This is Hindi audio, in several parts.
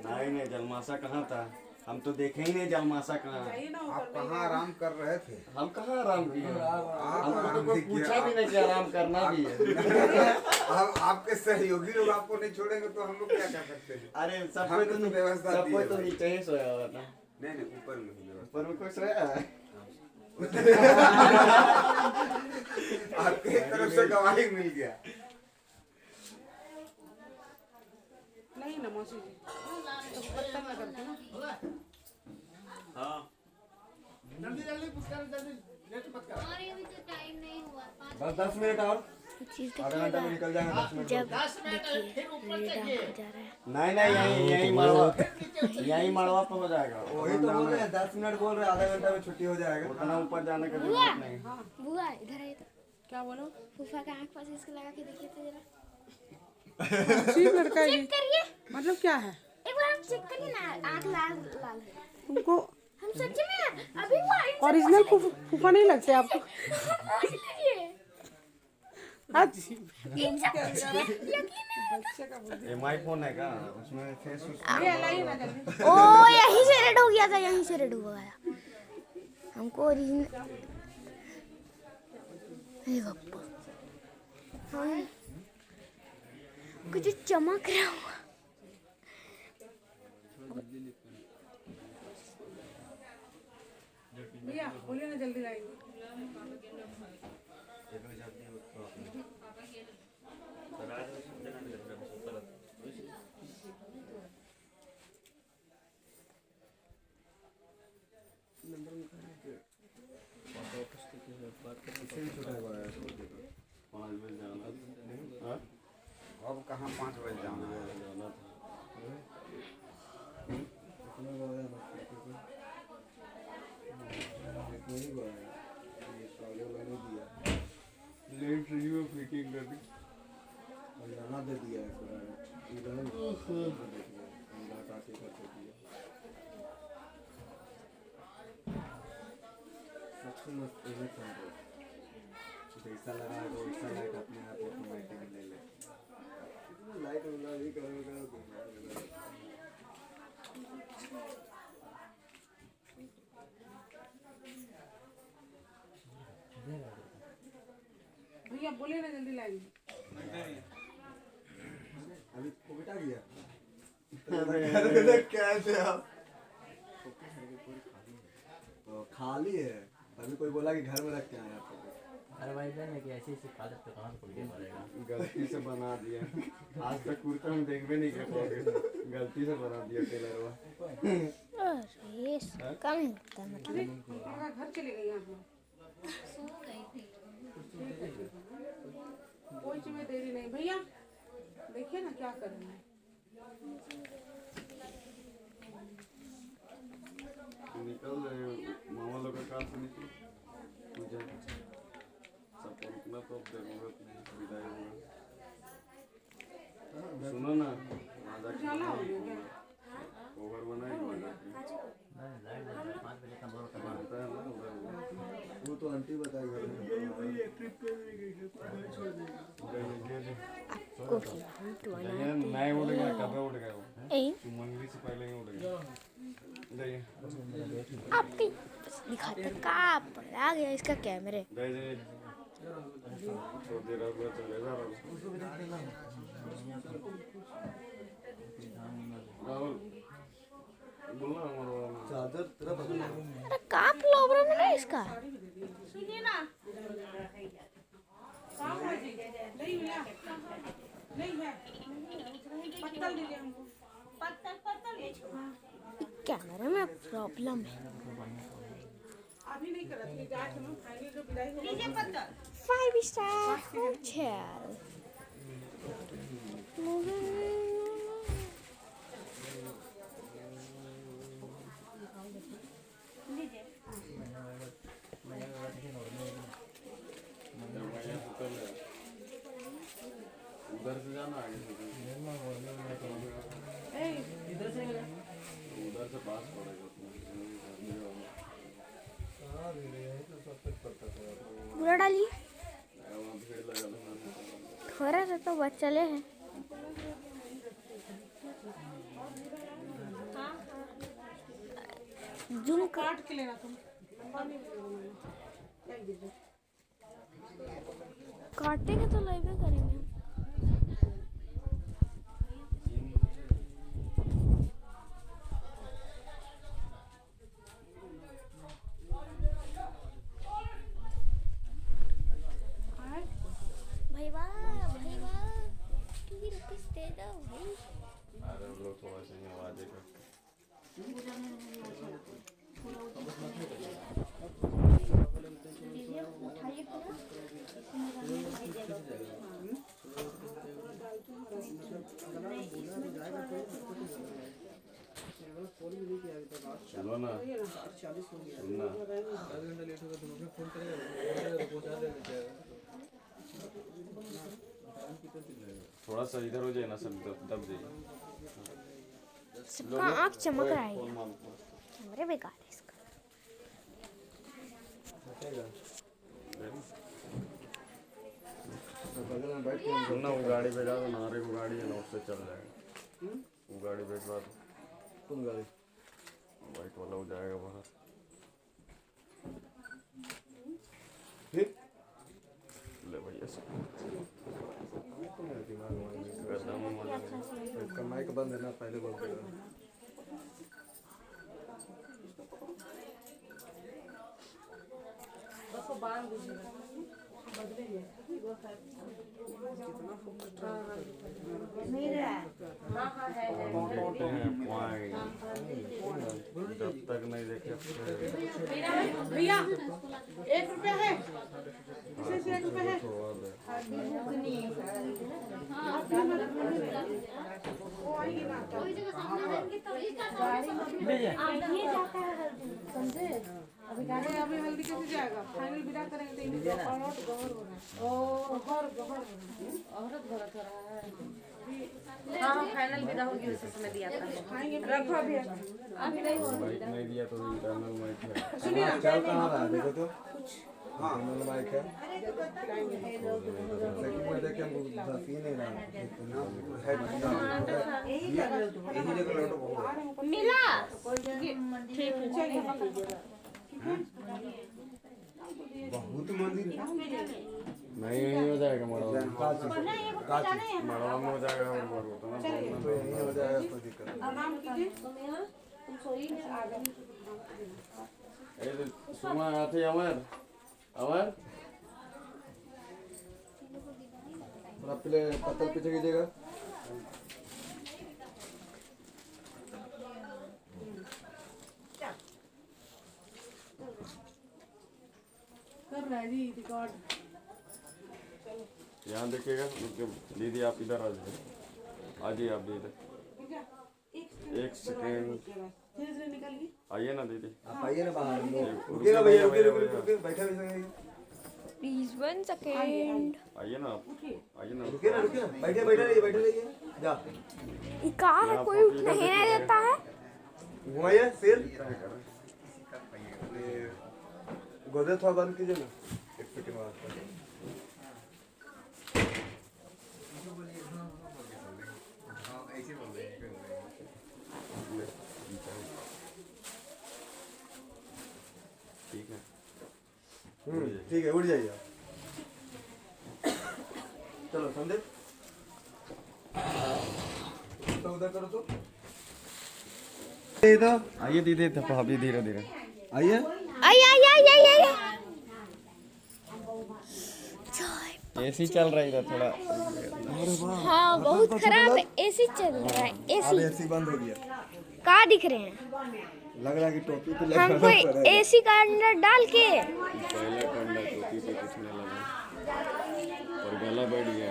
नहीं नहीं, जलमासा कहाँ था? हम तो देखे ही नहीं जलमासा कहाँ है। आप कहाँ आराम कर रहे थे? हम कहाँ आराम किए? हमको तो कोई नहीं किया। पूछा भी नहीं कि आराम करना भी है। अब आपके सहयोगी लोग आपको नहीं छोड़ेंगे तो हम लोग क्या कर सकते हैं? अरे सब हमने कोई तो व्यवस्था सब दी कोई है तो भाई। नीचे ही सोया हुआ था। नहीं नहीं, ऊपर में ही व्यवस्था। ऊपर में कोई सोया है? आपके तरफ से गवाही मिल गया। नहीं ना मौसी जी, तो बर्तन में करते ना। हाँ जल्दी जल्दी पुष्कर, जल्दी लेट मत कर। और अभी तो टाइम नहीं हुआ। बस 10 मिनट और, चीज आधा घंटा में निकल जाएंगे 10 मिनट। जब 10 मिनट देखिए फिर ऊपर ये चाहिए। डांस जा रहा है। नहीं नहीं, यही मड़वा पे हो जाएगा। वही तो बोल रहे हैं, 10 मिनट बोल रहे हैं, आधा घंटा में छुट्टी हो जाएगा। उतना ऊपर जाने का जरूरत नहीं। बुआ इधर आइए तो क्या बोलो? फूफा का आँख पास इसको लगा के देखिए तो जरा ठीक लड़का है ये। चेक करिए, मतलब क्या है? एक बार आप चेक करिए ना, आँख लाल लाल है। तुमको हम सच में अभी वो ओरिजिनल फूफा नहीं लगते आपको? यकीन है। एमआई फोन है क्या? उसमें फेस ओ यहीं से रेड हो गया था, यहीं से रेड हो गया हमको ओरिजिनल। अरे बाप्पा, हाँ कुछ चमक रहा हुआ। भैया बोलिए ना, जल्दी लाएंगे। अब कहाँ 5 बजे जाना है? दे दिया जैसा लगा है वैसा लाइट अपने आप ऑटोमेटिक ले ले। लाइट भी करोगे। भैया बोलिए ना, जल्दी लाएंगे। अभी बेटा गया कैसे आप? तो खाली है, अभी कोई बोला कि घर में रख के आए आप? अरे भाई जान कि ऐसे ऐसे खा सकते कहाँ से पड़ेगा। गलती से बना दिया। आज तक कुर्ता हम देखबे नहीं कर पाओगे, गलती से बना दिया टेलरवा। अरे कम ही होता मतलब। घर चले गए यहाँ। सो गई थी। कोई चीज में देरी नहीं। भैया देखिए ना क्या कर रहे हैं। निकल रहे हो मामा लोग का काम से निकलो। मुझे सब रुकना तो जरूरत नहीं, विदाई होगा। सुनो ना, उजाला हो गया क्या? ओवर बनाएगी लाइट 5 बजे का बहुत करना बनता है ना उधर। वो तो आंटी बताएगी। नहीं उठ गया, कब उठ गया वो? मंगली से पहले ही उठ गया। आपके दिखाते का पड़ा गया इसका कैमरे। छोड़ रहा चलेगा राहुल बोलना हमारा चादर तेरा बदलना। अरे का प्रॉब्लम है इसका? सुनिए ना, काम है जी? नहीं मिला, नहीं है। पत्तल दीजिए हमको। पत्तल कैमरे में प्रॉब्लम है। अभी नहीं कर रहे, जाके हम फाइनल जो विदाई होगी। 5 स्टार होटल। उधर से जाना आगे उधर से पास पड़ेगा। पूरा डालिए, भीड़ लगा थोड़ा सा तो बच चले हैं। काट के लेना तुम लंबा नहीं लेना क्या गिर काटेंगे तो लाइव में करेंगे। भाई वाह भाई वाह, क्योंकि रुपीस दे दो भाई। अरे लोग थोड़ा सा आवाज़ करते चलो ना सुनना थोड़ा सा इधर हो जाए ना सब दब जाइए। सबका आँख चमक रहा है। कैमरे बेकार है इसका। सुनना वो गाड़ी भेजा दो, नारे को गाड़ी है ना उससे चल जाएगा। वो गाड़ी भेजवा दो। कौन गाड़ी? वाइट वाला हो जाएगा बाहर। ले भैया इसका माइक बंद है ना, पहले बोल देगा। बस वो बांध दीजिएगा बदलेंगे जब तक नहीं देखे भैया 1 रुपया है, इसे से 1 रुपया है। वो आएगी ना समझे। अभी गाड़ी अभी हल्दी कैसे जाएगा, फाइनल विदा करेंगे तो इनको औरत गौर हो रहा है। ओ औरत गलत हो रहा है। हाँ फाइनल विदा होगी उसी समय दिया था। रखो अभी नहीं हो माइक नहीं दिया तो इंटरनल माइक है। सुनिए चल कहाँ रहा है देखो तो। हाँ इंटरनल माइक है। लेकिन मैं देख के हमको दस ही नहीं रहा है। यही देखो लोटो बहुत मिला। बहुत मंदिर नहीं यही हो जाएगा मड़वा में हो जाएगा। और बार होता ना तो यही हो जाएगा, कोई दिक्कत नहीं। आराम कीजिए। सुना आते अमर अमर थोड़ा पहले पत्थर पीछे कीजिएगा। कर रहा है जी रिकॉर्ड। यहाँ देखिएगा। दीदी आप इधर आ जाइए, आ जाइए आप भी इधर। ठीक है, एक सेकेंड धीरे धीरे निकलिए। आइए ना दीदी। आप आइए ना बाहर। रुकिएगा भैया, रुकिए बैठा भी प्लीज 1 सेकेंड। आइए ना आप, आइए ना। रुकिए ना बैठे बैठे रहिए जा। ये कहाँ है, कोई उठने ही नहीं देता है। घुमाइए सिर गोदे थोड़ा बंद कीजिए ना। 1 सेकंड बाद ठीक है ठीक है, उठ जाइए आप। चलो समझे तो उधर करो तो। आइए दीदी भाभी धीरे धीरे आइए। आई एसी चल रहा है थोड़ा। हाँ बहुत खराब एसी चल रहा है। अब एसी एसी बंद हो गया। कहाँ दिख रहे हैं लग रहा है कि टोपी पे लगा हमको एसी का अंदर डाल के। पहले कंडा टोपी पे कुछ नहीं लगा और गला बैठ गया।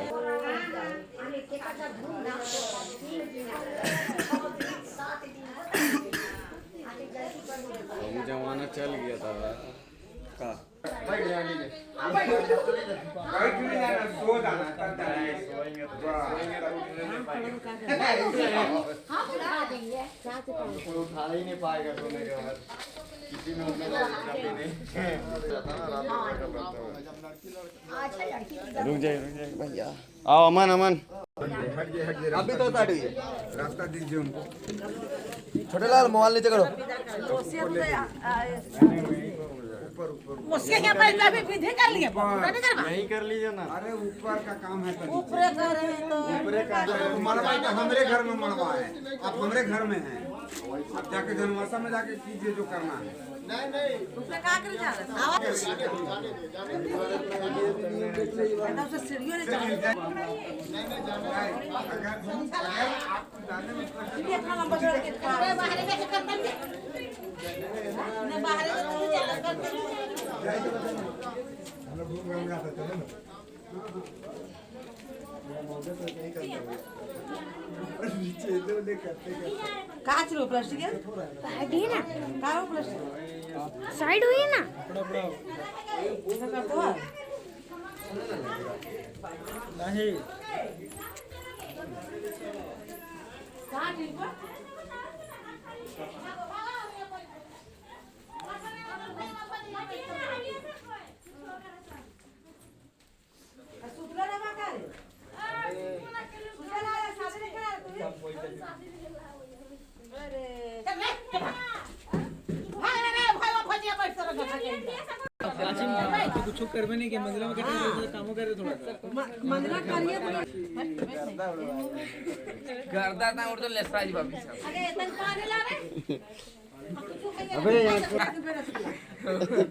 तो जमाना चल गया था का। उठा ही नहीं पाएगा सोने के बाद किसी ने रुक जाइए भैया। आओ अमन अमन। हटिए हटिए अभी तो स्टार्ट हुई है। रास्ता दीजिए उनको। छोटे लाल मोबाइल नीचे करो। ऊपर ऊपर क्या पहले अभी विधि कर लिए यही कर लीजिए ना। अरे ऊपर का काम है तो ऊपरे कर रहे हैं तो ऊपरे का मड़वा तो हमारे घर में मड़वा है, आप हमारे घर में हैं। आप जाके जनवासा में जाके कीजिए जो करना है। ऊपरे का कर जा रहा है एकदम से सीढ़ियों ने अगर आपको जाने में ये इतना लंबा चढ़ के बाहर में करता है ना बाहर में चला करता है हम लोग घूम घूम रहा था चलो ना। नीचे इधर ले करते काच लो प्लास्टिक है साइड ही ना, का हो प्लास्टिक साइड हुई ना। ऐसा करते हो नहीं कहां ठीक है सुबह ना करे सुबह ना शादी नहीं करा तू अरे भाई फजिया बैठ कर कुछ करवे नहीं के मंदिर में कैसे काम करे थोड़ा मंदिर करिए गर्दा ना उड़ तो लेफ्ट राज बाबू अरे तन पानी ला रे अबे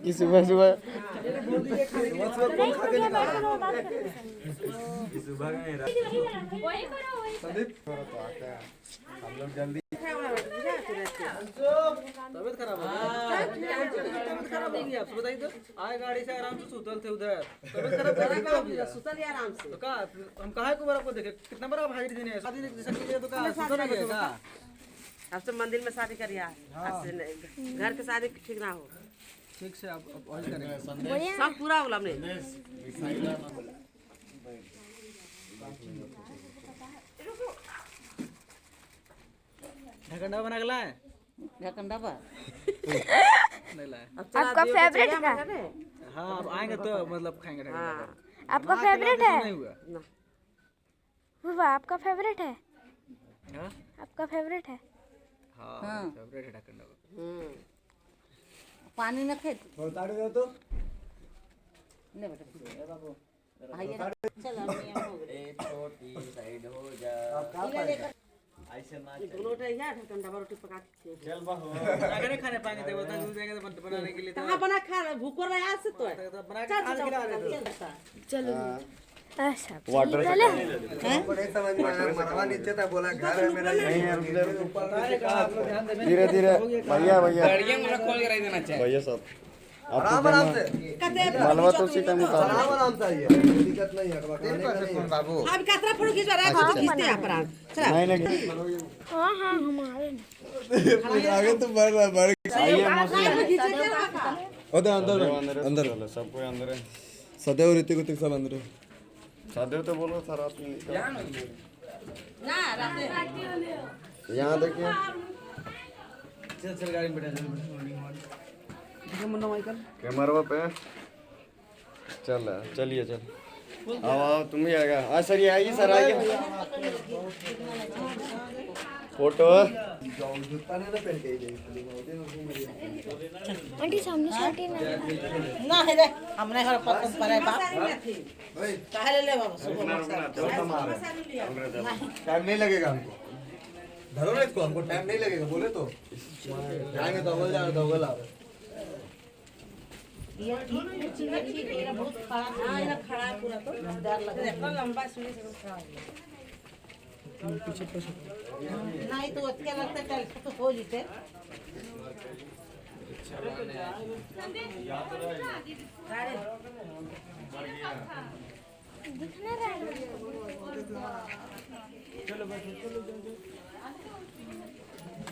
कि सुबह सुबह हम लोग जल्दी तबीयत खराब हो गई। तबीयत खराब हो गई आप बताइए तो आए गाड़ी से आराम से सुतल थे उधर तबीयत खराब हो गई सुतल आराम से तो का हम कहा को बार आपको देखे कितना बार आप हाजिरी देने शादी जैसा कीजिए तो का सुतल नहीं का अब तो मंदिर में शादी करिए घर के शादी ठीक ना हो ठीक से आप वही करेंगे सब पूरा होगा हमने ढकंडा बना के लाए ढकंडा पर नहीं लाए आपका फेवरेट का? हाँ अब आएंगे तो मतलब खाएंगे ढकंडा आपका फेवरेट है? नहीं हुआ वाह, आपका फेवरेट है? हाँ आपका फेवरेट है? हाँ फेवरेट है ढकंडा पानी न खेत उतार दो तो नहीं बेटा आइए चलो छोटी साइड हो जा ऐसे ना दोनों उठा यार ढकंडा पर रोटी पका के चल बाहो अगर खाने पाएंगे तो बता दूं देंगे तो बनाने के लिए तो कहां बना खा भूख रहा है आज से तो बना के खा के ला रहे चलो अच्छा वाटर चले बड़े समझ में आया मरवा नीचे था बोला घर है मेरा नहीं है रुक जा ध्यान दे धीरे धीरे भैया भैया गाड़ियां में खोल के रख देना चाहिए भैया सब आराम आराम से मालवा तो सीता में आराम आराम से आइए दिक्कत नहीं है बाबू अब कितना फोटो खींचवा रहा है खींचते हैं अपना नहीं नहीं हाँ हाँ हमारे आगे तो बढ़ रहा बढ़ अंदर अंदर सब कोई अंदर है सदैव ऋतिक उतिक सब अंदर है सदैव तो बोलो था रात में ना रात यहाँ देखिए चल चल गाड़ी में बैठा कैमरा पे चल चलिए चल आओ आओ तुम भी आएगा हाँ सर ये आइए सर आइए फोटो आंटी सामने से हटी ना। ना है रे हमने घर पसंद पड़े बाप काहे ले बाबू सुबह टाइम नहीं लगेगा हमको धरो ना इसको हमको टाइम नहीं लगेगा बोले तो जाएंगे तो अव्वल जाएंगे तो अव्वल आओ ये बहुत खराब हां ये खड़ा पूरा तो डर लग रहा है इतना लंबा सीढ़ी से खड़ा है पीछे नहीं तो उसके लगता चल तो हो जीते दिखने रहा है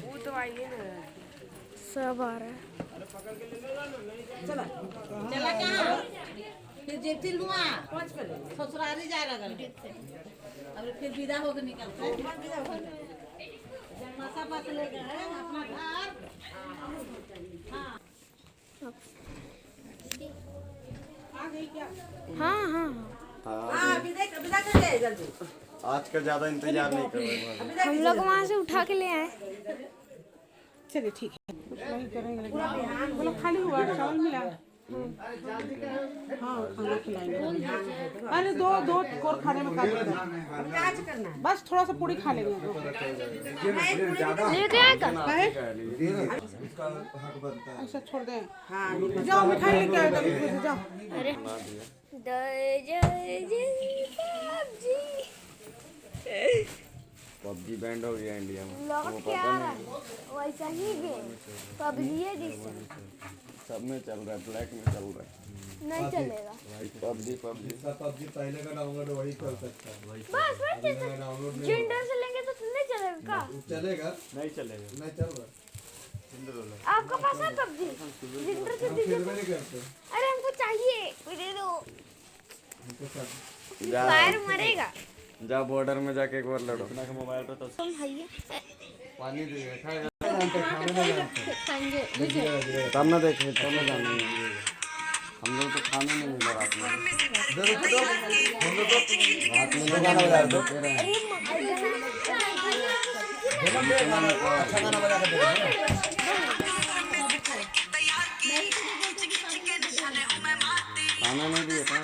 वो तो आइए ना सब आ रहा है। चला चला कहाँ फिर जेती लुआ पाँच पर ससुराली जाए लगल अब फिर विदा होकर निकलते जनमासा पास ले गए अपना घर आ गई क्या हाँ हाँ हाँ विदा कर ले जल्दी आज का ज्यादा इंतजार नहीं कर रहे। हम लोग वहाँ से उठा के ले आए। चलिए ठीक है, कुछ नहीं करेंगे लेकिन बोलो खाली हुआ चावल मिला। हाँ खाना खिलाएंगे। अरे दो कोर खाने में करना, बस थोड़ा सा पूरी खा लेंगे। लेके आए का? ऐसा छोड़ दें। हाँ जाओ मिठाई लेके आए तभी जाओ। अरे जय जय सब्जी पबजी बैंड हो गया इंडिया में। लौट के आ रहा है वैसा ही गेम पबजी है जिससे सब में चल रहा है, ब्लैक में चल रहा है। नहीं चलेगा। पबजी पबजी पहले का डाउनलोड वही चल सकता है। बस बस जेंडर से लेंगे तो नहीं चलेगा का? चलेगा नहीं चलेगा, नहीं चल रहा। आपका पास है पबजी? जेंडर से दीजिए। नहीं करते अरे हमको चाहिए, दे दो। जा फायर मरेगा। जा बॉर्डर में जाके एक बार लड़ो। अपना का मोबाइल पे तो तुम भाई पानी दे खाएगा खाएंगे। तब ना देखे तब ना जाने हम लोग तो खाने नहीं मिला रात में। रात में तो गाना बजा दो। अच्छा गाना बजा के खाना नहीं दिए कहाँ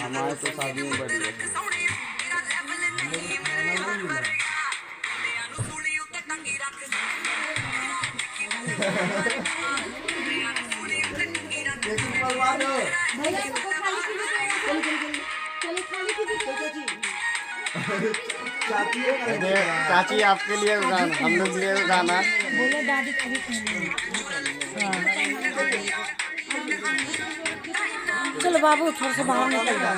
हमारे तो शादी में बैठ गए। चाची आपके लिए गाना, हम लोग के लिए गाना। बोलो दादी कभी चलो बाबू थोड़ा सा बाहर निकल जाओ।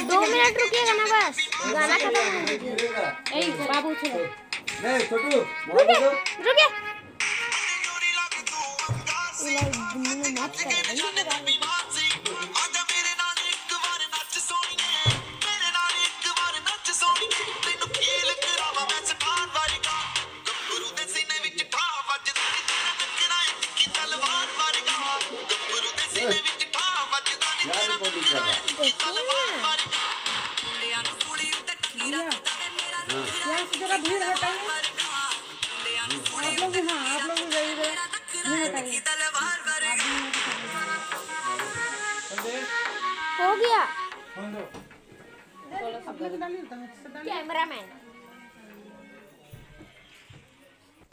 दो मिनट रुकिएगा ना बस, गाना खत्म होने दीजिए। ए बाबू चलो। नहीं छोटू रुकिए। इलाज मत कर। यहाँ से जरा भीड़ हटाइए। आप लोग भी, हाँ आप लोग भी जाइए, भीड़ हटाइए। हो गया। कैमरामैन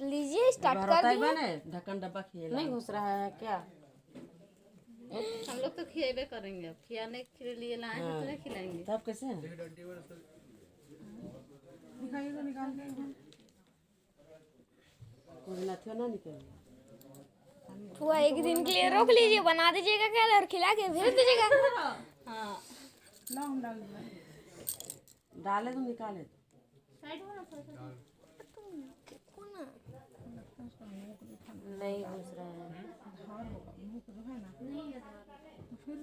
लीजिए स्टार्ट कर दिए। ढक्कन डब्बा खिला नहीं घुस रहा है क्या? हम लोग तो खिएबे करेंगे, अब खियाने के लिए लाए हैं तो नहीं खिलाएंगे। तब कैसे है? दिखाइए तो निकाल के। कोई ना थियो ना निकल। हुआ एक दिन के लिए रोक लीजिए, बना दीजिएगा क्या और खिला के भेज दीजिएगा। हाँ ला हम डाल देंगे। डाले तो निकाले नहीं घुस रहा है। मुंह तो है ना। तो फिर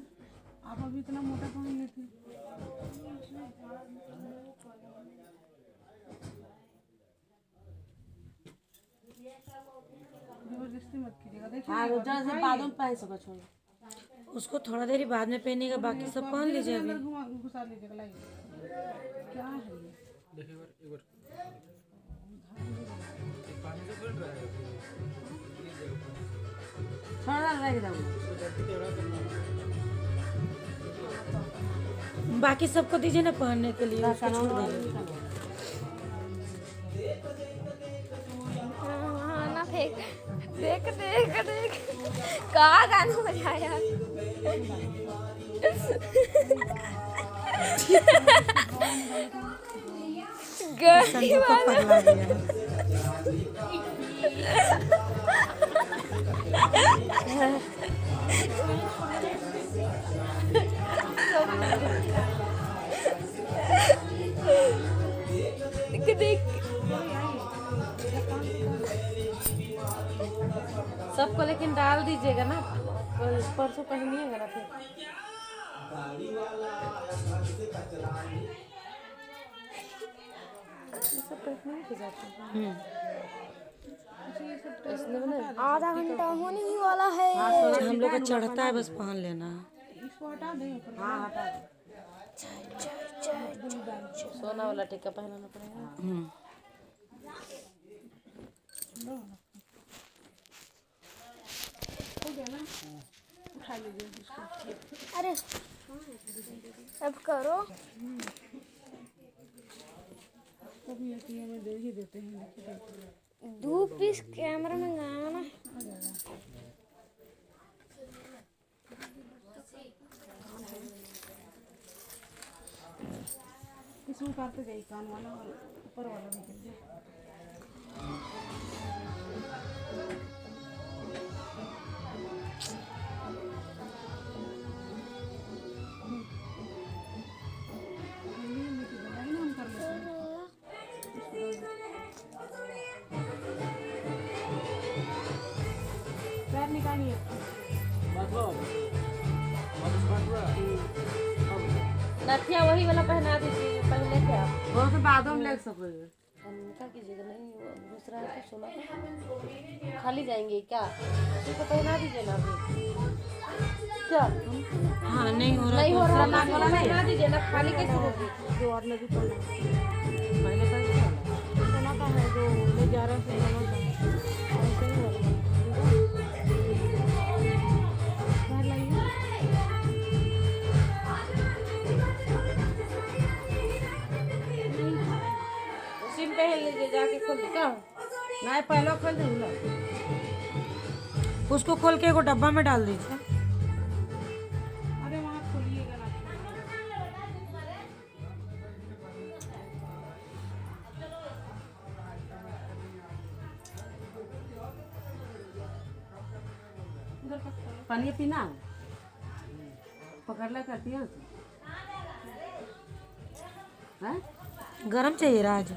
आप अभी इतना मोटा पहन लेती। जबरदस्ती मत कीजिएगा। देखिए हाँ जरा से बाद में पहन सको छोड़। उसको थोड़ा देरी बाद में पहनेगा, बाकी सब पहन लीजिए। अभी घुसा लीजिएगा। लाइए क्या है ये? छोड़ा रख दो। बाकी सबको दीजिए ना पहनने के लिए। उसको छोड़ दीजिए। हाँ ना फेंक। देख देख देख कहाँ गाना बजाया। गली वाला देख देख सबको लेकिन डाल दीजिएगा ना, परसों पहनिएगा ना फिर। ये सब पहनने के जाते हैं। इसलिए ना आधा घंटा होने ही वाला है। हम लोग का चढ़ता है, बस पहन लेना। सोना वाला टिक्का पहनाना पड़ेगा। अरे अब करो। 2 पीस कैमरा मंगाया ना। इसमें काटते जाइए, कान वाला और ऊपर वाला निकल जाए। पैर निकालिए। नथिया वही वाला पहना दीजिए, पहले थे आप। वो तो बाद में ले सकोगे। हम क्या कीजिएगा, नहीं वो दूसरा है तो सोना का खाली जाएंगे क्या, उसी को पहना दीजिए ना अभी। क्या हाँ नहीं हो रहा, नहीं हो रहा, नाक वाला पहना दीजिए ना, खाली कैसे होगी। जो और में भी पहले सोना का है, जो ले जा रहे हैं सोना का ऐसे ही वाला पहन लीजिए, जाके खोल का नहीं, पहले खोल दे, उसको खोल के एगो डब्बा में डाल दीजिए। अरे वहाँ खोलिएगा ना। पानी पीना पकड़ ले, करती है गरम चाहिए राज।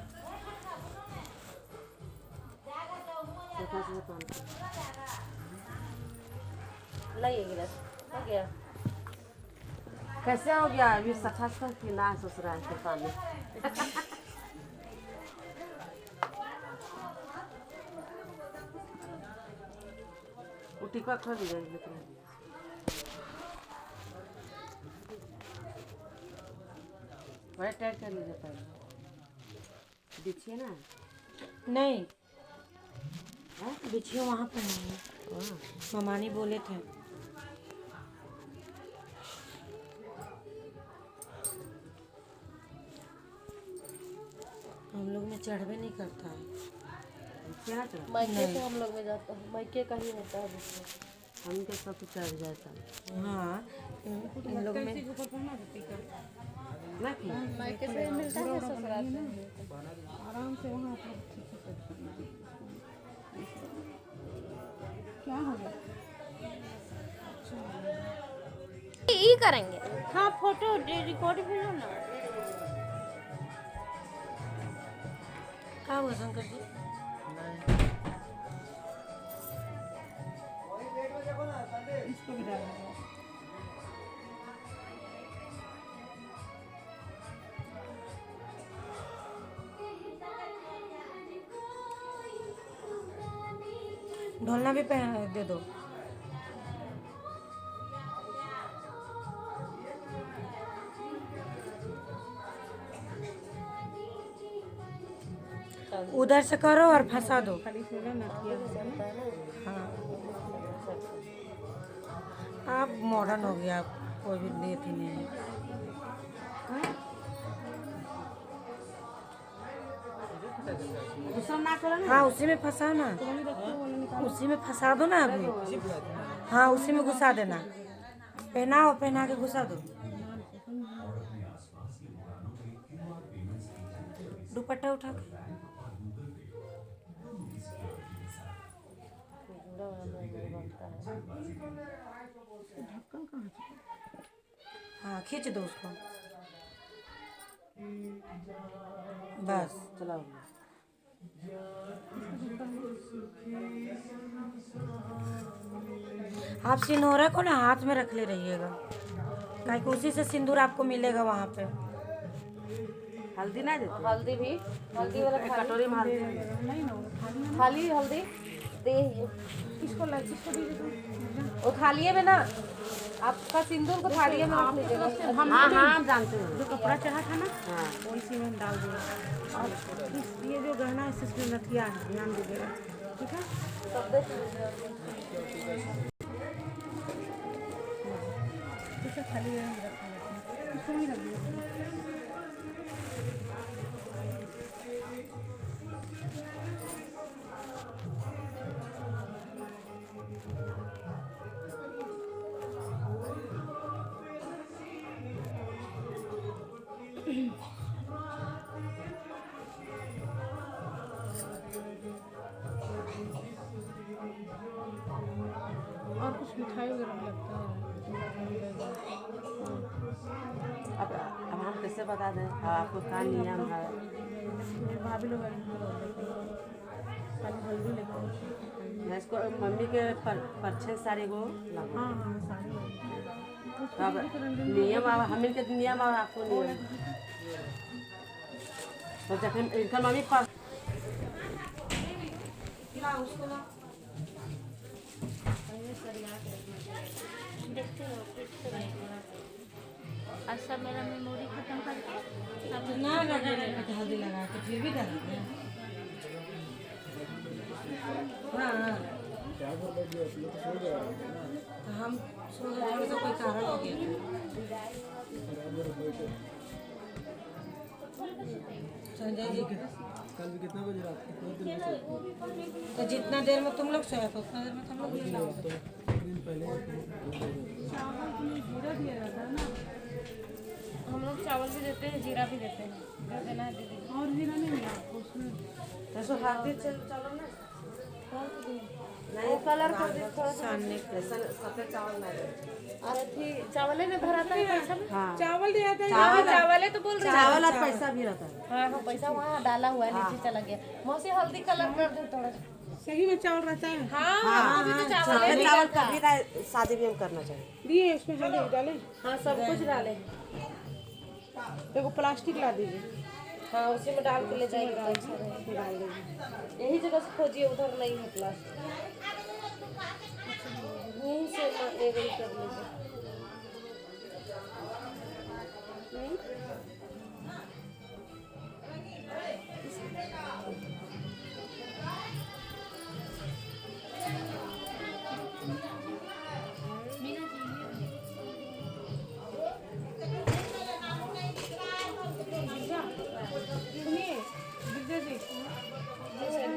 लाइए गिलास, हो गया। कैसे हो गया अभी, सठा की ना ससुराल के पानी। वो टिक्का खा दी जाएगी, बड़ा टाइट कर लीजिए पहले, बिछिए ना। नहीं बिछिए, वहाँ पर नहीं, ममानी बोले थे। हम लोग में चढ़वे नहीं करता है क्या, मायके से हम लोग में जाता है, मायके का ही होता है, हम के सब चढ़ जाता है। हाँ इन लोग में मायके से मिलता है, ससुराल से आराम से वहाँ क्या हो गया। ये करेंगे। हाँ फोटो रिकॉर्ड भी लो ना। क्या हुआ शंकर जी, इसको भी डाल दो। ढोलना भी दे दो। उधर से करो और फंसा दो। हाँ आप मॉडर्न हो गया, कोई भी लेत ही नहीं है। हाँ उसी में फंसा ना, उसी में फंसा दो ना अभी। हाँ उसी में घुसा देना, पहनाओ, पहना के घुसा दो। दुपट्टा उठा के हाँ खींच दो उसको, बस चलाओ। आप सिंदूरा को ना हाथ में रख ले रहिएगा, काहे कि उसी से सिंदूर आपको मिलेगा वहाँ पे। हल्दी ना दे, हल्दी भी, हल्दी वाला कटोरी में हल्दी खाली हल्दी दे। किसको वो थालिए में ना, आपका सिंदूर को थालिए में रख लीजिएगा। हाँ हम जानते हैं, जो कपड़ा चढ़ा था ना वो इसी में डाल दीजिएगा। और ये जो गहना है इसमें नथिया है, ध्यान दीजिएगा, ठीक है। सब देख लीजिए खाली इसको नहीं रख दीजिए। और कुछ मिठाई वगैरह लगता है। अब हम कैसे बता दें, आपको क्या नियम है? भाभी लोग हल्दी लेते हैं, इसको मम्मी के परछे साड़ी को हाँ साड़ी अब नियम हमें के नियम और आपको नियम तो जब इनका मम्मी पर उसको ना अच्छा मेरा मेमोरी खत्म करके ना हल्दी लगा के फिर भी डालेंगे। हाँ हम सो जाएंगे तो कोई कारण हो गया संजय जी के कल भी कितना बजे रात तो जितना देर में तुम लोग सोया उतना देर में तुम लोग नहीं लाओगे। दिन पहले हम लोग चावल भी देते हैं, जीरा भी देते हैं। देना है दीदी और जीरा नहीं मिला उसमें तो हाथ चावल ना नहीं कलर कर दे थोड़ा सामने सफेद चावल ना दे। अरे ठीक चावल है ना भराता है पैसा में। हाँ चावल दिया था, चावल है तो बोल रहे चावल और पैसा भी रहता है। हाँ हाँ पैसा वहाँ डाला हुआ है, नीचे चला गया। मौसी हल्दी कलर कर दे थोड़ा सही में चावल रहता है। हाँ हाँ तो चावल कभी शादी भी हम करना चाहिए। दिए उसमें हल्दी डाले, हाँ सब कुछ डाले। देखो प्लास्टिक ला दीजिए, हाँ उसी में डाल के ले जाएंगे, डाल दीजिए। यही जगह से खोजिए, उधर नहीं है प्लास्टिक, यहीं से एक कर लीजिए।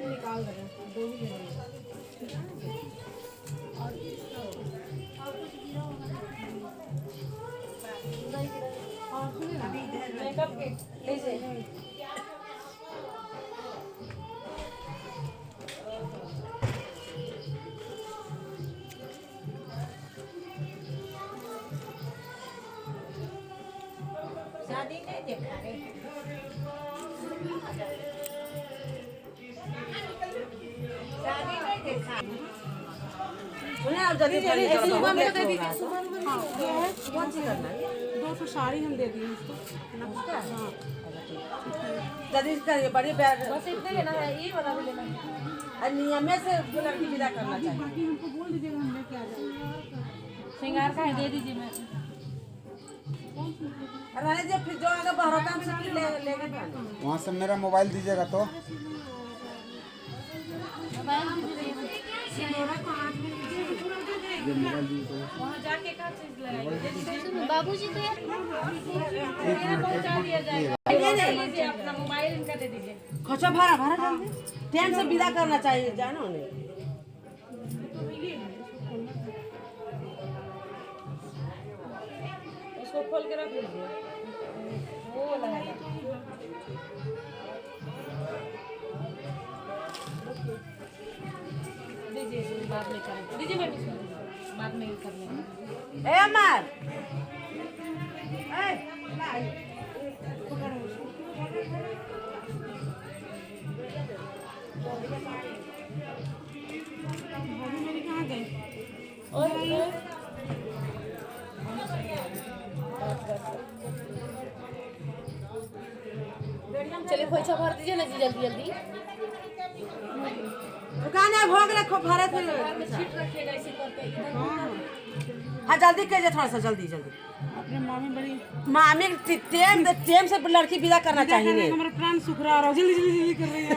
निकाल दे दो ही मेकअप किट लीजिए। शादी नहीं देखा रे, शादी नहीं देखा। सुनिए आप जल्दी जल्दी सुबह में दे दीजिए। सुबह में कौन सी करना है? 200 साड़ी हम दे दिए उसको। हाँ जल्दी करिए, बड़ी बैग बस इतने लेना है, ये वाला भी लेना है। नियम से लड़की विदा करना चाहिए। बाकी हमको बोल दीजिएगा, हम लेके आ जाएंगे। श्रृंगार का है दे दीजिए। मैं अरे जब फिर जो आगे बहरोता हम सब लेके वहाँ से मेरा मोबाइल दीजिएगा तो वहाँ जाके क्या चीज लगाएंगे? बाबूजी तो यार पहुँचा दिया जाएगा। अपना मोबाइल इनका दे दीजिए। खर्चा भरा भरा जल्दी टाइम से विदा करना चाहिए, जानो उन्हें। उसको खोल के रख लीजिए, वो लगाएगा। दीजिए बाद में करेंगे, दीजिए बेटी बाद में कर लेंगे। ए अमर ए चलिए खोइछा भर दीजिए ना जी जल्दी जल्दी। दुकान है भोग रखो भरे थे। छीट रखिएगा इसी पर। हाँ जल्दी कीजिए थोड़ा सा जल्दी जल्दी। अपने मामी बड़ी मामी टेम से लड़की विदा करना चाहिए। हमारा प्राण सुख रहा है जल्दी जल्दी जल्दी कर रही है।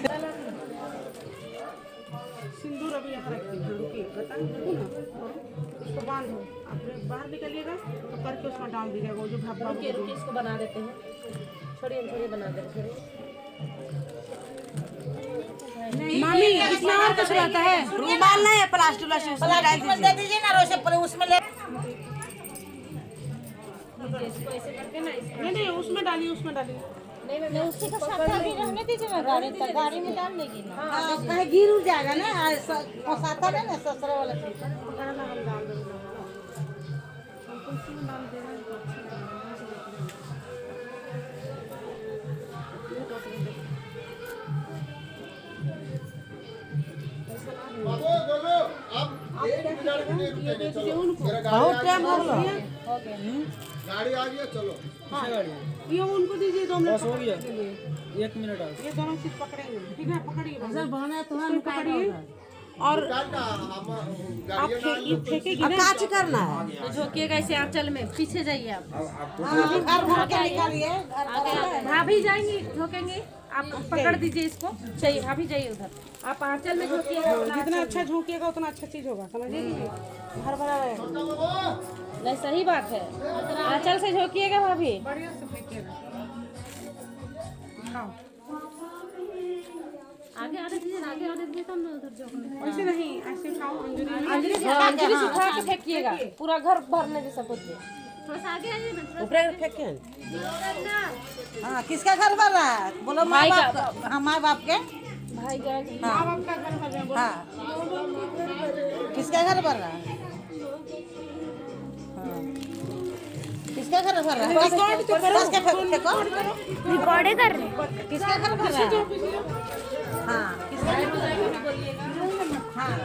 सिंदूर अभी यहाँ रख दीजिए रुकिए उसको बांधो आप बाहर निकलिएगा तो करके उसमें डाल दीजिएगा वो जो भब्बा रुकिए रुकिए इसको बना देते हैं। छोड़िए बना दे छोड़िए। मामी इसमें और कुछ रहता है? रुमाल नहीं है प्लास्टिक उसमें दे दीजिए ना रोसे उसमें ले इसको ऐसे करके ना नहीं उसमें डालिए नहीं उसी का साथ अभी रहने दीजिए ना गाड़ी तक गाड़ी में डाल देगी ना। हाँ कहीं गिर उड़ जाएगा ना फंसाता है ना ससुर वाला चीज। बाबू बोलो आप 1 मिनट के लिए रुकेंगे चलो मेरा बहुत टाइम हो गया। गाड़ी आ गया चलो। ये उनको दीजिए 2 मिनट हो गया 1 मिनट और ये दोनों चीज पकड़ेंगे ठीक है पकड़िए सर बहना तो हम पकड़िए और निकाल का हम आप गाड़ी फेंकेगी अब ना काच करना है। तो झोंकिएगा ऐसे आंचल में पीछे जाइए आप। घर भर के निकालिए। भाभी जाएंगी झोंकेंगे आप पकड़ दीजिए इसको। चाहिए भाभी जाइए उधर आप आंचल में झोंकिएगा। जितना अच्छा झोंकिएगा उतना अच्छा चीज होगा समझिए घर भरा रहेगा। नहीं सही बात है आंचल से झोंकिएगा भाभी। बढ़िया से फेंकिएगा। खाओ आगे आने दीजिए आगे आने दीजिए तब ना उधर झोंकने। ऐसे नहीं ऐसे खाओ अंजलि अंजलि सुखा के फेंकिएगा पूरा घर भरने जैसा कुछ। थोड़ा सा आगे आइए ना। ऊपर फेंके। हाँ किसका घर भर रहा है बोलो माँ बाप का। हाँ माँ बाप के भाई का हाँ माँ बाप का घर भर रहे हैं। हाँ किसका घर भर रहा है? हाँ किसका घर भर रहा है? रिकॉर्ड तो करो। रिकॉर्ड कर रहे हैं। किसका घर भर रहा है? हाँ किसका घर भर रहा है? हाँ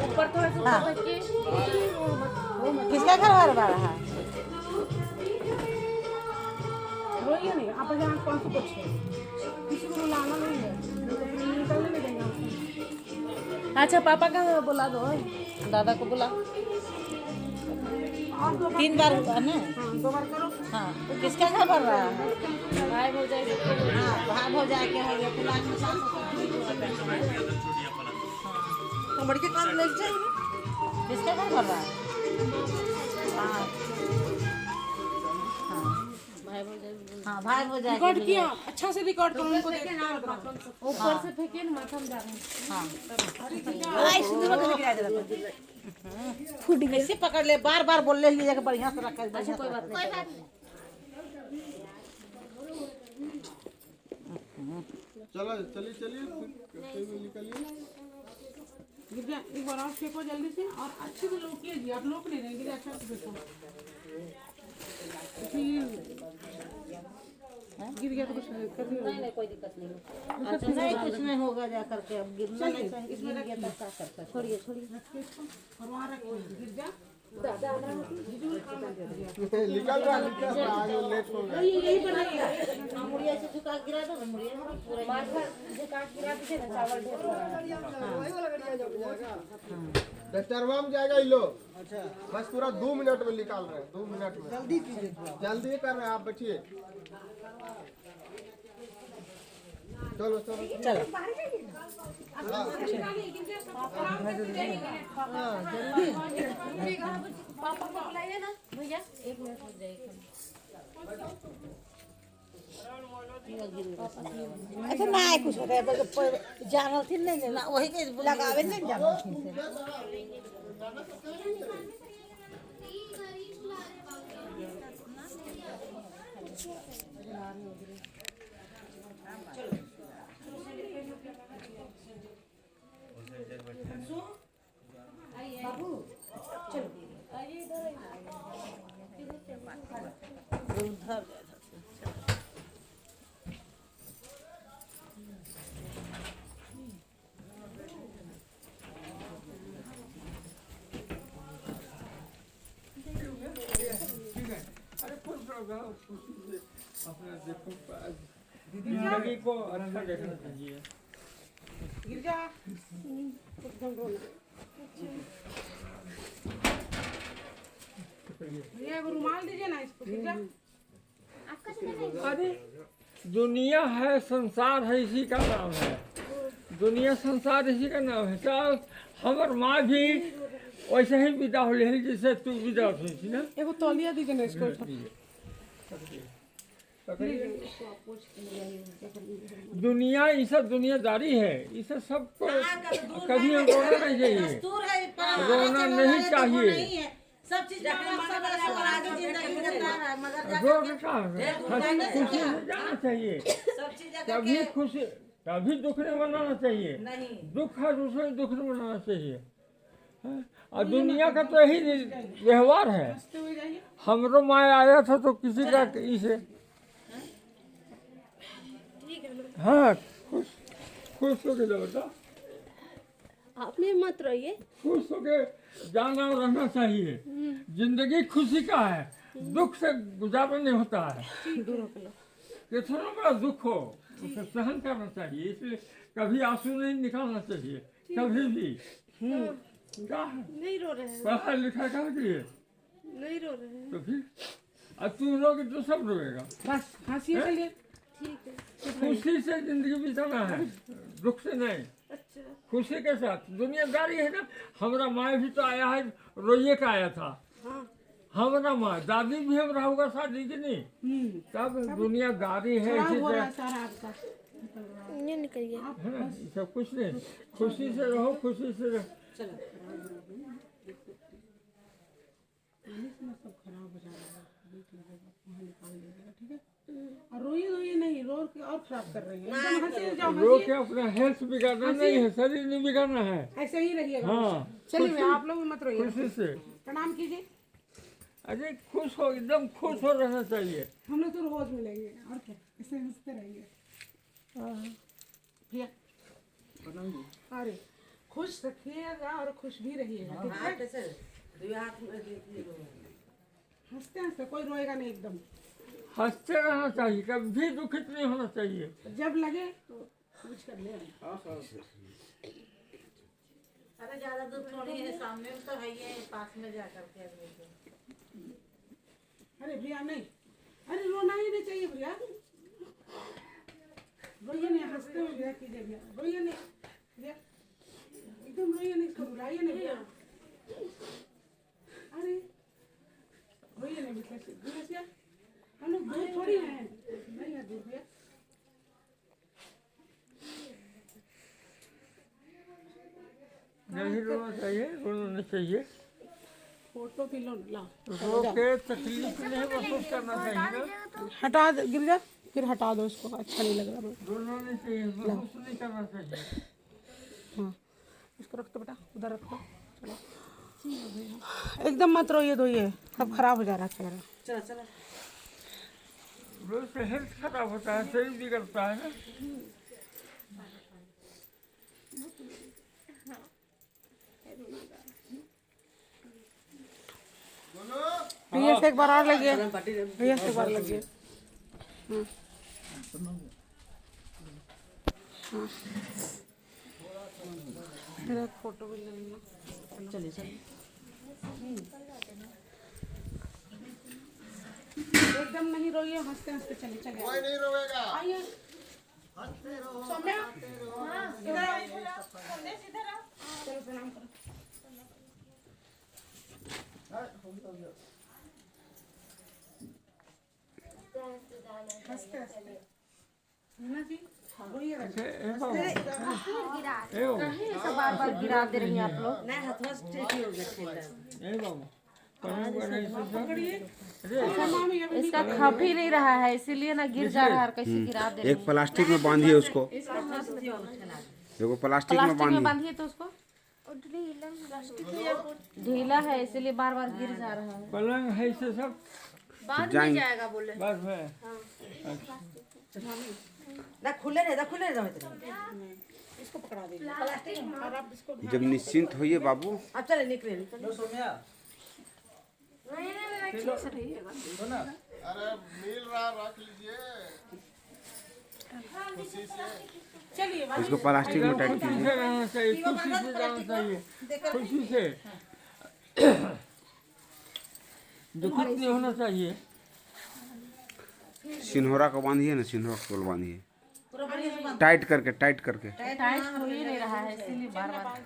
ऊपर थोड़ा सा हाँ। ऊपर रखिए। किसका घर भर रहा है? रोइए नहीं आप यहाँ कौन सा कुछ है किसी को लाना नहीं है निकलने नहीं देंगे आपको। अच्छा पापा का बुला दो दादा को बुला। 3 बार हुआ ना। हाँ 2 बार करो। हाँ तो किसका घर भर रहा है? भाई हो जाए हाँ भाग हो जाए क्या हो गया पुलान में सास तो बड़ी के काम लग जाएगी। किसका घर भर रहा है? हाँ हाँ भाग हो जाए। रिकॉर्ड किया अच्छा से रिकॉर्ड करो उनको देखते हैं। ऊपर से फेंकिए ना माथा में जा रहे हैं। हाँ आई सिंदूर के गिरा दे फूट गई। ऐसे पकड़ ले बार बार बोल ले लीजिएगा बढ़िया से रखा। अच्छा कोई बात नहीं। चलो चलिए फिर निकलिए। गिरजा एक बार और फेंको जल्दी से और अच्छे से लोग कीजिए आप लोग नहीं रहेंगे अच्छा से फेंको। गिर गया तो कुछ कर नहीं कोई दिक्कत नहीं। नहीं कुछ नहीं होगा जा करके अब गिरना नहीं चाहिए। इसमें रखिए तब क्या करता है। छोड़िए और वहाँ रखिए गिरजा निकल रहा आगे लेट हो गया। यही बनाइएगा। मुड़िया से झुका गिरा दो ना मुड़िया पूरा माथा झुका के गिरा दीजिए ना चावल ढेर हो रहा है। डस्टरवा में जाएगा ये लोग। अच्छा बस पूरा 2 मिनट में निकाल रहे हैं 2 मिनट में। जल्दी कीजिए जल्दी कर रहे हैं आप बैठिए। चलो चलो पापा को बुलाइए ना भैया 1 मिनट रुक जाइए। अच्छा ना कुछ होता है जानल थी नहीं ना वही के लगावे नहीं जानल थी बाबू चलो आइए इधर उधर अपने देखो जिंदगी को अच्छा देखना चाहिए। गिरजा ये रुमाल दीजिए ना इसको। गिरजा अरे दुनिया है, संसार है, इसी का नाम है। दुनिया संसार इसी का नाम है। चल हमार माँ भी वैसे ही विदा हो रही जैसे तू विदा हुई थी ना। एगो तौलिया दीजिए ना इसको। दुनिया ये सब दुनियादारी है, इसे सबको कभी रोना नहीं चाहिए, रोना नहीं चाहिए। सब चीज आगे जिंदगी रोना कहाँ है? खुशी से जाना चाहिए, कभी खुशी कभी दुख नहीं मनाना चाहिए। दुख है दूसरे दुख नहीं मनाना चाहिए। और दुनिया का तो यही व्यवहार है। हमरो माँ आया था तो किसी का इसे हाँ खुश खुश होके जाओ बेटा, आपने मत रहिए, खुश होके जाना और रहना चाहिए। जिंदगी खुशी का है, दुख से गुजारा नहीं होता है। कितना बड़ा दुख हो उसे सहन करना चाहिए, इसलिए कभी आंसू नहीं निकालना चाहिए कभी भी। क्या है? नहीं रो रहे हैं, पढ़ाई लिखाई कर दिए नहीं रो रहे हैं। तो फिर अब तू रोगे तो सब रोएगा। बस हंसी चलिए। ठीक है, खुशी से जिंदगी बिताना है, दुख से नहीं। अच्छा खुशी के साथ दुनियादारी है ना। हमारा माँ भी तो आया है, रोइए का आया था। हमारा माँ दादी भी हमारा होगा शादी की नहीं, तब दुनियादारी है। इसी तरह ये निकलिए। है ना, सब कुछ नहीं। खुशी से रहो, खुशी से रहो। रोइए रोइए नहीं, रो के और खराब कर रही है। एकदम हंसी जाओ, रो के अपना हेल्थ बिगाड़ना नहीं है, शरीर नहीं बिगाड़ना है। ऐसे ही रहिएगा। हाँ चलिए आप लोग मत रोइए, खुशी से प्रणाम कीजिए। अरे खुश हो, एकदम खुश हो रहना चाहिए। हम लोग तो रोज मिलेंगे और क्या, ऐसे हंसते रहेंगे भैया। अरे खुश रखिएगा और खुश भी रहिएगा, ठीक है? हंसते हंसते कोई रोएगा नहीं, एकदम हंसते रहना चाहिए, कभी दुखित नहीं होना चाहिए। जब लगे तो कुछ कर ले। अरे ज्यादा दूर थोड़ी है, सामने में तो है ही, पास में जा करके। अरे भैया नहीं, अरे रोना ही नहीं चाहिए भैया। रोइए नहीं, हंसते हुए भैया कीजिए भैया। रोइए नहीं भैया, एकदम रोइए नहीं, इसको रुलाइए नहीं भैया। अरे रोइए नहीं भैया, हम लोग दूर थोड़ी हैं, नहीं है दूर भैया। नहीं रोना चाहिए, रोना नहीं चाहिए। फोटो भी लो, ला रो के तकलीफ नहीं महसूस करना चाहिए ना। हटा दो गिरजा, फिर हटा दो इसको, अच्छा नहीं लग रहा। रोना नहीं चाहिए, महसूस नहीं करना चाहिए। हाँ इसको रख दो बेटा, उधर रख दो। चलो एकदम मत रोइए धोइए, सब खराब हो जा रहा है चेहरा। चलो चलो, रोज से हेल्थ खराब होता है, शरीर बिगड़ता है ना। भैया से एक बार और लगिए, भैया से एक बार लगिए। मेरा फोटो भी ले लेना। चलिए चलिए, एकदम नहीं रोइए, हंसते हंसते चलिए। चलिए कोई नहीं रोएगा। आइए सौम्या, इधर आओ, चलो प्रणाम करो। हंसते हंसते मीना जी रोइए। ऐसा बार बार गिरा दे रही हैं आप लोग। इसका खप ही नहीं रहा है, इसीलिए ना गिर जा रहा है। कैसे गिरा दे रही हैं? एक प्लास्टिक में बांधिए उसको, देखो प्लास्टिक में प्लास्टिक में बांधिए तो उसको ढीला है, इसीलिए बार बार गिर जा रहा है। पलंग है इसे सब बाद में जाएगा बोले। बस है। ना खुले रहे, खुले रहे इसको पकड़ा दीजिए प्लास्टिक और आप इसको। जब निश्चिंत होइए बाबू। अब चले निकले। लो सोम्या, अरे मिल रहा रख लीजिए खुशी से। चलिए इसको प्लास्टिक में टाइट खुशी कीजिए। से रहना चाहिए, खुशी से जाना चाहिए, खुशी से दुखित नहीं होना चाहिए। सिन्होरा को बांधिए ना, सिन्होरा को बांधिए टाइट करके, टाइट करके। टाइट हो ही नहीं रहा है, इसीलिए बार बार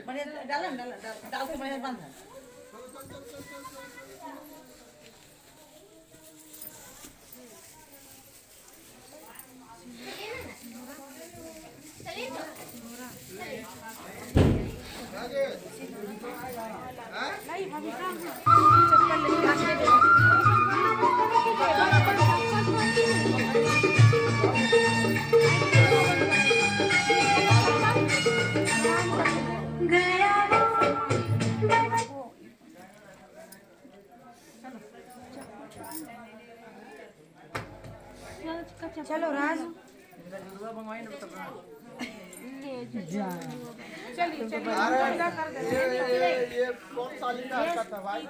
बढ़िया डाल के बढ़िया बंद है। चलो राज चलिए चलिए ये कौन सा लिखा है भाई?